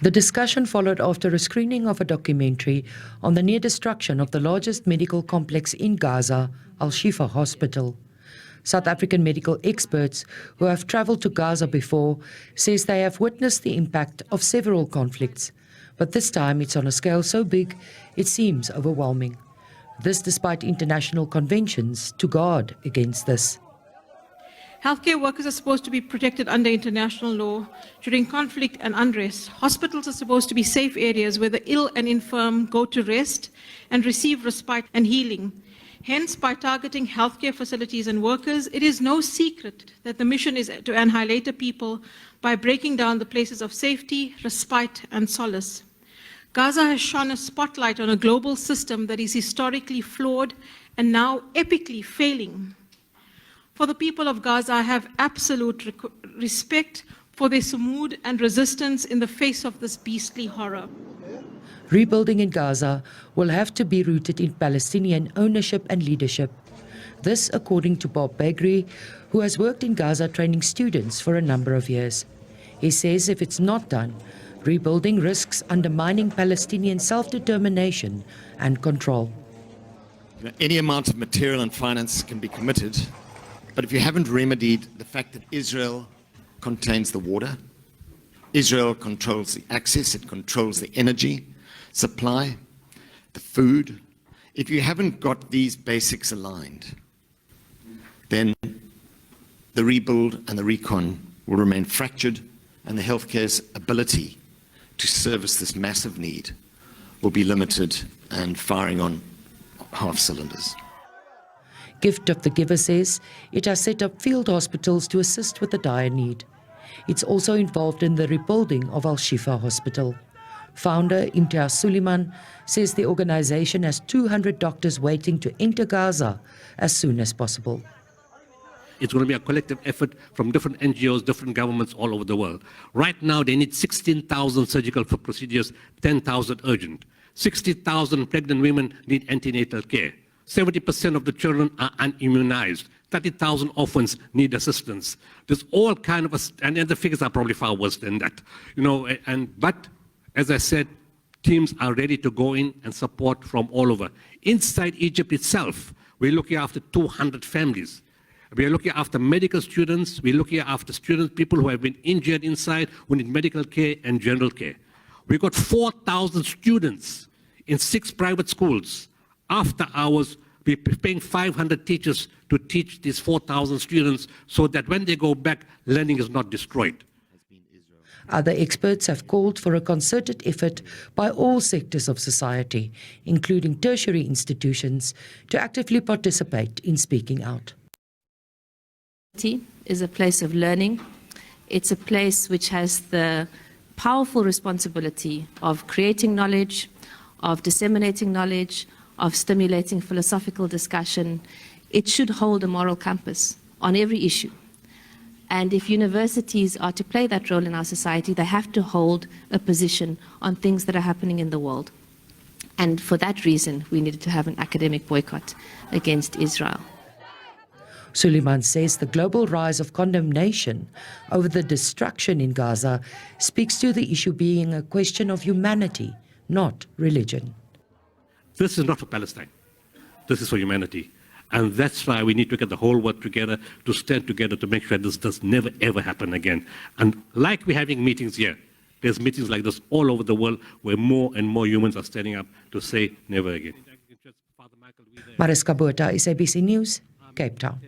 The discussion followed after a screening of a documentary on the near destruction of the largest medical complex in Gaza, Al-Shifa Hospital. South African medical experts who have travelled to Gaza before says they have witnessed the impact of several conflicts, but this time it's on a scale so big it seems overwhelming. This despite international conventions to guard against this. Healthcare workers are supposed to be protected under international law during conflict and unrest. Hospitals are supposed to be safe areas where the ill and infirm go to rest and receive respite and healing. Hence, by targeting healthcare facilities and workers, it is no secret that the mission is to annihilate a people by breaking down the places of safety, respite, and solace. Gaza has shone a spotlight on a global system that is historically flawed and now epically failing. For the people of Gaza, I have absolute respect for their sumud and resistance in the face of this beastly horror. Rebuilding in Gaza will have to be rooted in Palestinian ownership and leadership. This according to Bob Bagri, who has worked in Gaza training students for a number of years. He says if it's not done, rebuilding risks undermining Palestinian self-determination and control. Any amount of material and finance can be committed, but if you haven't remedied the fact that Israel contains the water, Israel controls the access, it controls the energy supply, the food, if you haven't got these basics aligned, then the rebuild and the recon will remain fractured, and the healthcare's ability to service this massive need will be limited and firing on half cylinders. Gift of the Giver says it has set up field hospitals to assist with the dire need. It's also involved in the rebuilding of Al-Shifa Hospital. Founder Imtiaz Suleiman says the organization has 200 doctors waiting to enter Gaza as soon as possible. It's going to be a collective effort from different NGOs, different governments all over the world. Right now, they need 16,000 surgical procedures, 10,000 urgent. 60,000 pregnant women need antenatal care. 70% of the children are unimmunized. 30,000 orphans need assistance. There's all kind of, and the figures are probably far worse than that. But as I said, teams are ready to go in and support from all over. Inside Egypt itself, we're looking after 200 families. We are looking after medical students. We're looking after students, people who have been injured inside, who need medical care and general care. We've got 4,000 students in 6 private schools. After hours, we're paying 500 teachers to teach these 4,000 students so that when they go back, learning is not destroyed. Other experts have called for a concerted effort by all sectors of society, including tertiary institutions, to actively participate in speaking out. Is a place of learning. It's a place which has the powerful responsibility of creating knowledge, of disseminating knowledge, of stimulating philosophical discussion. It should hold a moral compass on every issue. And if universities are to play that role in our society, they have to hold a position on things that are happening in the world. And for that reason, we needed to have an academic boycott against Israel. Suleiman says the global rise of condemnation over the destruction in Gaza speaks to the issue being a question of humanity, not religion. This is not for Palestine. This is for humanity. And that's why we need to get the whole world together, to stand together to make sure this does never, ever happen again. And like we're having meetings here, there's meetings like this all over the world where more and more humans are standing up to say never again. Mariska Botha, SABC News, Cape Town.